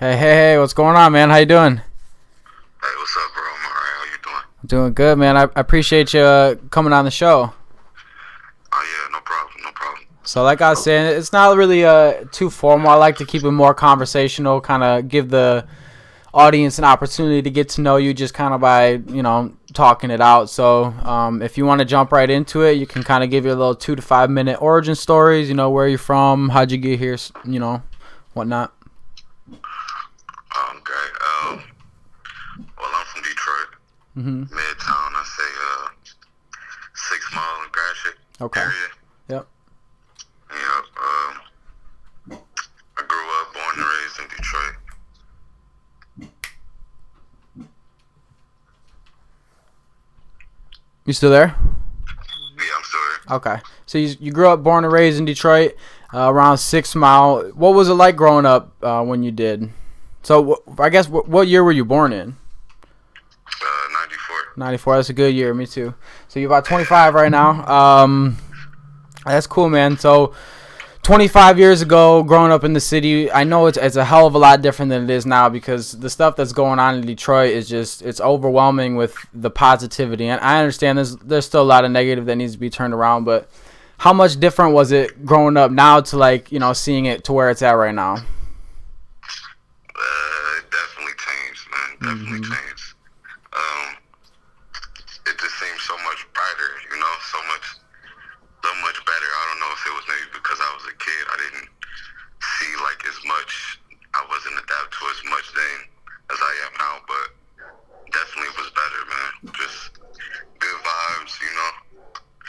Hey, what's going on, man? How you doing? Hey, what's up, bro? I'm alright. How you doing? Doing good, man. I appreciate you coming on the show. Oh yeah, no problem, no problem. So, like I was saying, it's not really too formal. I like to keep it more conversational, kind of give the audience an opportunity to get to know you just kind of by, talking it out. So, if you want to jump right into it, you can kind of give your little 2 to 5 minute origin stories, where you're from, how'd you get here, whatnot. Okay. Well, I'm from Detroit, Mm-hmm. Midtown. I say 6 Mile and Gratiot Okay. area. Yep. Yep. I grew up, born and raised in Detroit. You still there? Yeah, I'm still here. Okay. So you grew up, born and raised in Detroit, around 6 Mile. What was it like growing up when you did? So I guess what year were you born in? 94. 94. That's a good year. Me too. So you're about 25 right now. That's cool, man. So 25 years ago, growing up in the city, I know it's a hell of a lot different than it is now because the stuff that's going on in Detroit is it's overwhelming with the positivity. And I understand there's still a lot of negative that needs to be turned around, but how much different was it growing up now to seeing it to where it's at right now? It definitely changed, man. Definitely Mm-hmm. changed. It just seemed so much brighter, so much better. I don't know if it was maybe because I was a kid. I didn't see like as much. I wasn't adapt to as much then as I am now, but definitely was better, man. Just good vibes,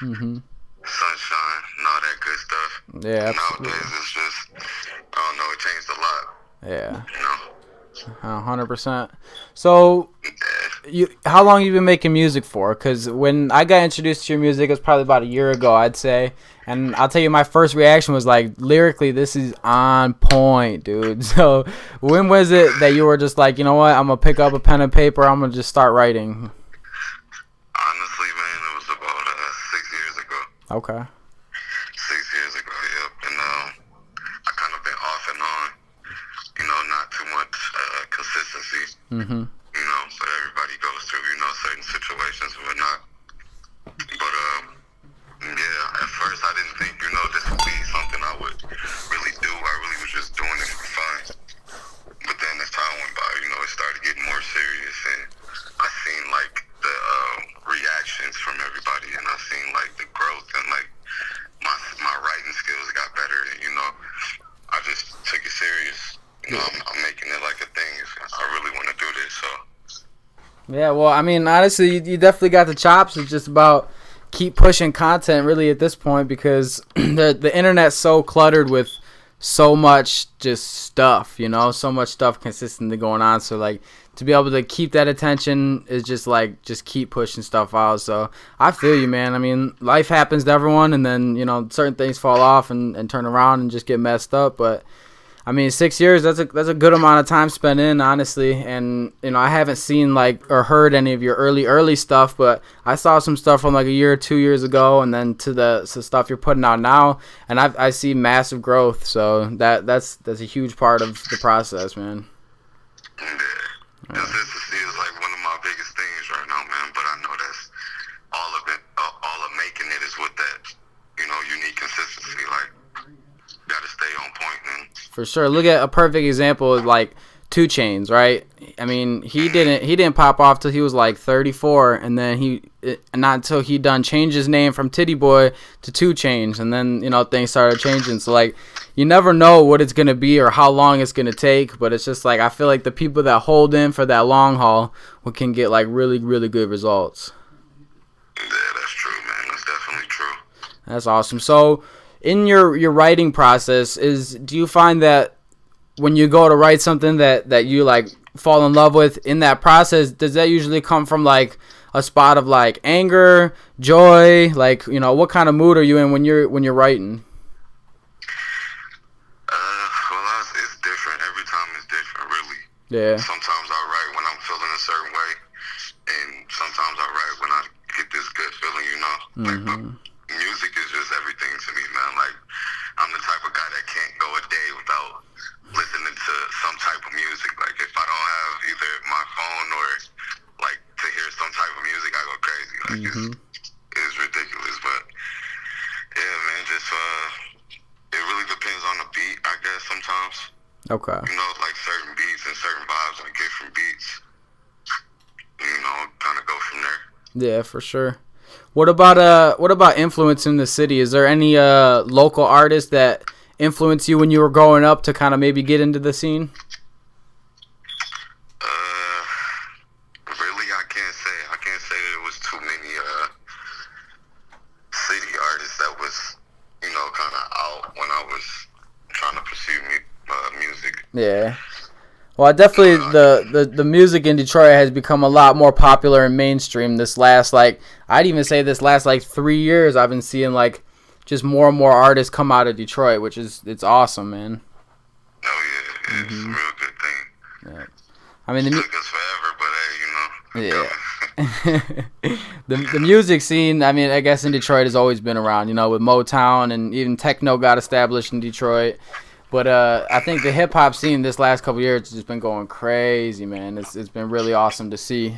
Mm-hmm. sunshine and all that good stuff. Yeah, absolutely. Nowadays it's just, I don't know, it changed a lot, Yeah, you know. 100%. So how long you been making music for? Because when I got introduced to your music, it was probably about a year ago, I'd say. And I'll tell you, my first reaction was like, lyrically, this is on point, dude. So when was it that you were just like, you know what, I'm going to pick up a pen and paper, I'm going to just start writing? Honestly, man, it was about 6 years ago. Okay. 6 years ago, yep. And I kind of been off and on, not too much consistency, Mm-hmm. but everybody goes through, certain situations and whatnot. But, yeah, at first I didn't think, this would be something I would really do. I really was just doing it for fun. But then as time went by, it started getting more serious, and I seen, like, the reactions from everybody, and I seen, like, the growth, and, like, my writing skills got better, and, I just took it serious. I'm making it like a thing. I really want to do this, so. Yeah, well, I mean, honestly, you definitely got the chops. It's just about keep pushing content really at this point because the internet's so cluttered with so much just stuff, so much stuff consistently going on. So, like, to be able to keep that attention is just keep pushing stuff out. So I feel you, man. I mean, life happens to everyone, and then, certain things fall off and turn around and just get messed up. But I mean, 6 years, that's a good amount of time spent in, honestly. And, I haven't seen, or heard any of your early stuff, but I saw some stuff from, a year or 2 years ago, and then to the stuff you're putting out now, and I see massive growth. So that's a huge part of the process, man. Yeah. Consistency is, like, one of my biggest things right now, man. But I know that's all of it. All of making it is with that, unique consistency. Like, gotta stay on point, man. For sure. Look at a perfect example of 2 Chainz, right? I mean, he didn't pop off till he was 34, and then not until he done changed his name from Titty Boy to 2 Chainz, and then things started changing. So you never know what it's gonna be or how long it's gonna take, but it's just I feel like the people that hold in for that long haul can get really really good results. Yeah, that's true, man. That's definitely true. That's awesome. So in your writing process, do you find that when you go to write something that you fall in love with in that process, does that usually come from a spot of anger, joy, what kind of mood are you in when you're writing? Well, it's different. Every time it's different, really. Yeah. Sometimes I write when I'm feeling a certain way, and sometimes I write when I get this good feeling, Mm-hmm. But music is just everything to me, man. I'm the type of guy that can't go a day without listening to some type of music. is ridiculous. But yeah, man, just it really depends on the beat, I guess. Sometimes. Okay. You know, like certain beats and certain vibes I get from beats. You know, kind of go from there. Yeah, for sure. What about influence in the city? Is there any local artists that influenced you when you were growing up to kind of maybe get into the scene? Really, I can't say. I can't say there was too many city artists that was, you know, kind of out when I was trying to pursue music. Yeah. Well, I definitely the music in Detroit has become a lot more popular and mainstream this last, like, I'd even say this last like 3 years. I've been seeing like just more and more artists come out of Detroit, which is it's awesome, man. Oh yeah, it's a real good thing. Yeah. I mean, it took us forever, but hey, you know. Yeah. the music scene, I mean, I guess in Detroit has always been around, you know, with Motown, and even techno got established in Detroit. But I think the hip hop scene this last couple years has just been going crazy, man. It's been really awesome to see.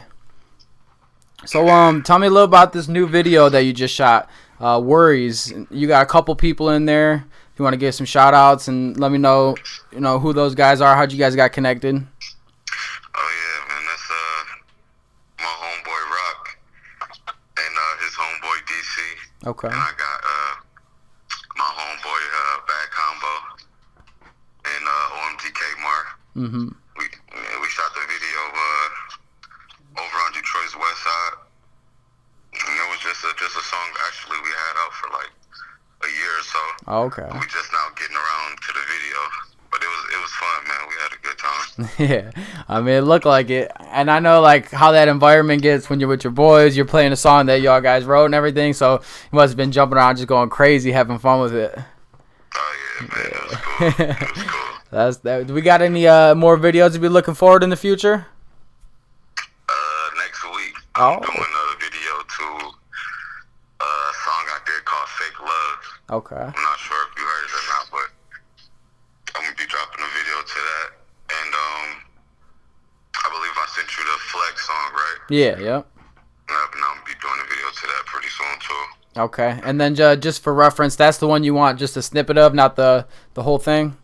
So tell me a little about this new video that you just shot, Worries. You got a couple people in there. If you want to give some shout outs and let me know, you know, who those guys are, how'd you guys got connected? Oh yeah, man, that's my homeboy Rock and his homeboy DC. Okay. And I got my homeboy Bad Combo and OMGK Mar. Mm-hmm. We shot the video over on Detroit's west side, and it was just a song actually we had out for like a year or so. Oh, okay. We just now getting around to the video, but it was fun, man. We had a good time. Yeah, I mean, it looked like it, and I know like how that environment gets when you're with your boys. You're playing a song that y'all guys wrote and everything, so you must have been jumping around, just going crazy, having fun with it. Oh yeah, man, it was cool. It was cool. That's that. Do we got any more videos to be looking forward in the future? Next week, I'm doing a video to a song I did called Fake Love. Okay. I'm not sure if you heard it or not, but I'm gonna be dropping a video to that. And I believe I sent you the Flex song, right? Yeah. Yep. And I'm gonna be doing a video to that pretty soon too. Okay. And then just for reference, that's the one you want just a snippet of, not the whole thing?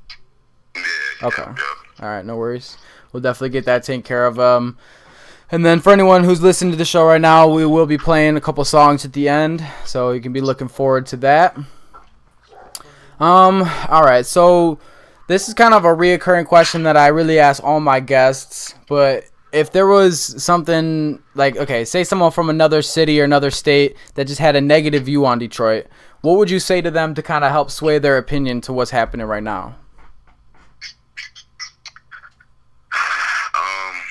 Yeah. Okay. Yep. All right, no worries. We'll definitely get that taken care of. And then for anyone who's listening to the show right now, we will be playing a couple songs at the end, so you can be looking forward to that. All right, so this is kind of a reoccurring question that I really ask all my guests, but if there was something like, okay, say someone from another city or another state that just had a negative view on Detroit, what would you say to them to kind of help sway their opinion to what's happening right now?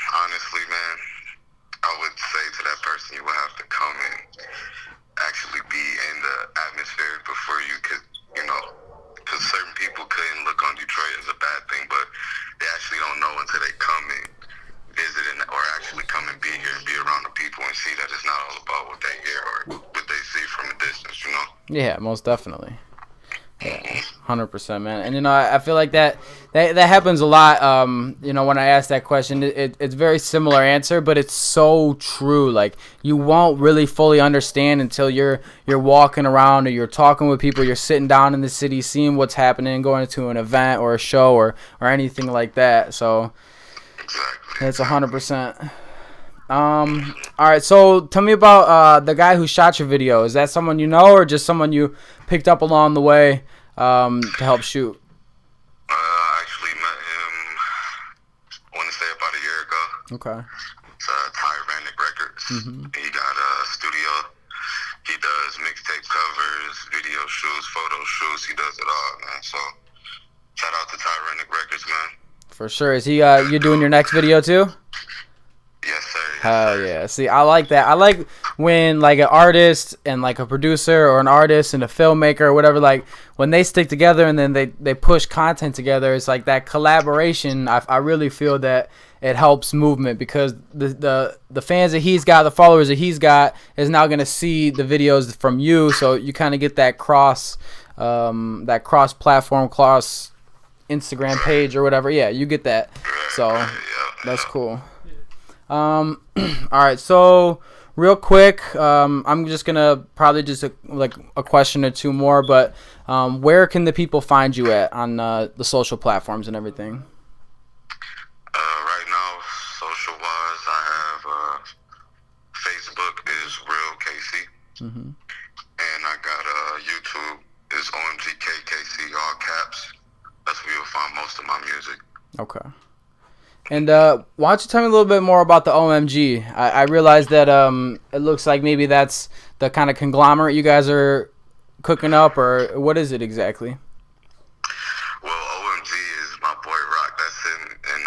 Honestly, man, I would say to that person, you would have to come and actually be in the atmosphere before you could, you know, because certain people couldn't look on Detroit as a bad thing, but they actually don't know until they come and visit or actually come and be here and be around the people and see that it's not all about what they hear or what they see from a distance, you know? Yeah, most definitely. Yeah, 100%, man. And, you know, I feel like that happens a lot. You know, when I ask that question, it's very similar answer, but it's so true. Like, you won't really fully understand until you're walking around or you're talking with people, you're sitting down in the city, seeing what's happening, going to an event or a show or anything like that. So that's 100%. All right, so tell me about the guy who shot your video. Is that someone you know or just someone you picked up along the way to help shoot? I actually met him, I want to say about a year ago. Okay. It's Tyrannic Records. Mm-hmm. He got a studio. He does mixtape covers, video shoots, photo shoots. He does it all, man. So shout out to Tyrannic Records, man. For sure. Is he you doing your next video too? Yes, sir. Yes, Hell sir. yeah. See, I like that. I like when like an artist and like a producer or an artist and a filmmaker or whatever, like when they stick together and then they push content together, it's like that collaboration. I really feel that it helps movement because the fans that he's got, the followers that he's got is now going to see the videos from you. So you kind of get that cross platform, cross Instagram page or whatever. Yeah, you get that. So that's cool. All right, so real quick, I'm just gonna probably just like a question or two more, but where can the people find you at on the social platforms and everything? Right now, social wise, I have Facebook is Real KC, Mm-hmm. and I got YouTube is OMGKKC, all caps. That's where you'll find most of my music. Okay. And why don't you tell me a little bit more about the OMG? I realized that it looks like maybe that's the kind of conglomerate you guys are cooking up, or what is it exactly? Well, OMG is my boy Rock. That's him and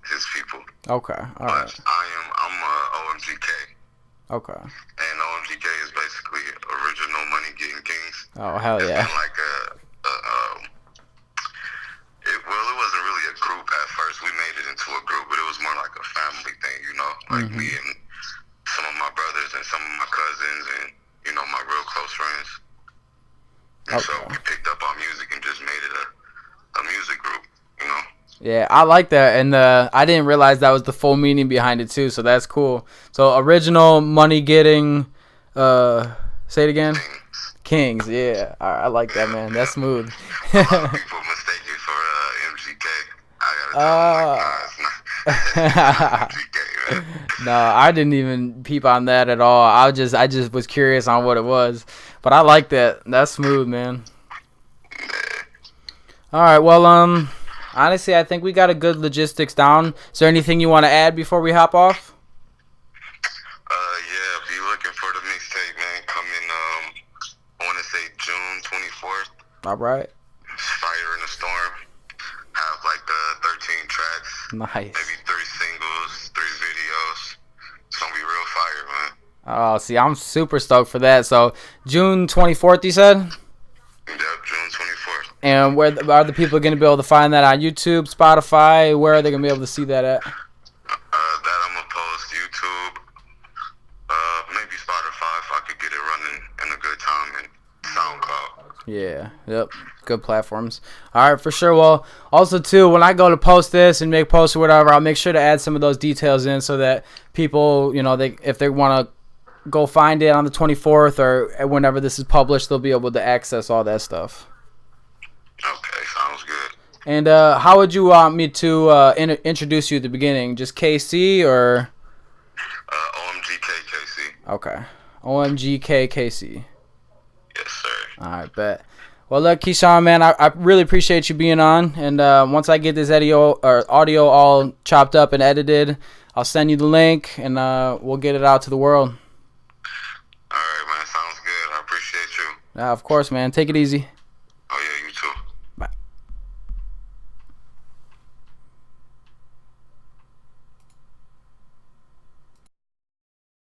his people. Okay, all right. But I'm OMGK. Okay. And OMGK is basically original money getting kings. Oh, hell It's yeah. been like it wasn't really a group at first. We made it into a group, but it was more like a family thing, like me and some of my brothers and some of my cousins and, my real close friends. And so we picked up our music and just made it a music group, Yeah, I like that, and I didn't realize that was the full meaning behind it too. So that's cool. So original money getting, say it again. Kings. Yeah, all right, I like that, man. That's smooth. A lot of people mistake it for MGK. I gotta tell them, like, MGK, man. No, I didn't even peep on that at all. I just was curious on what it was, but I like that. That's smooth, man. All right, well, honestly, I think we got a good logistics down. Is there anything you want to add before we hop off? Yeah, be looking for the mixtape, man. Coming, I want to say June 24th. All right. Fire in the Storm. Have like 13 tracks. Nice. Maybe 3 singles, 3 videos. It's gonna be real fire, man. Oh, see, I'm super stoked for that. So June 24th, you said? Yep, June 24th. And where are the people going to be able to find that on YouTube, Spotify? Where are they going to be able to see that at? That I'm gonna post YouTube, maybe Spotify if I could get it running in a good time, and SoundCloud. Yeah, yep, good platforms. All right, for sure. Well, also too, when I go to post this and make posts or whatever, I'll make sure to add some of those details in so that people, if they want to go find it on the 24th or whenever this is published, they'll be able to access all that stuff. Okay, sounds good. And how would you want me to introduce you at the beginning? Just KC or? OMGKKC. Okay, OMGKKC. Yes, sir. All right, bet. Well, look, Keyshawn, man, I really appreciate you being on. And once I get this audio all chopped up and edited, I'll send you the link, and we'll get it out to the world. All right, man. Sounds good. I appreciate you. Of course, man. Take it easy.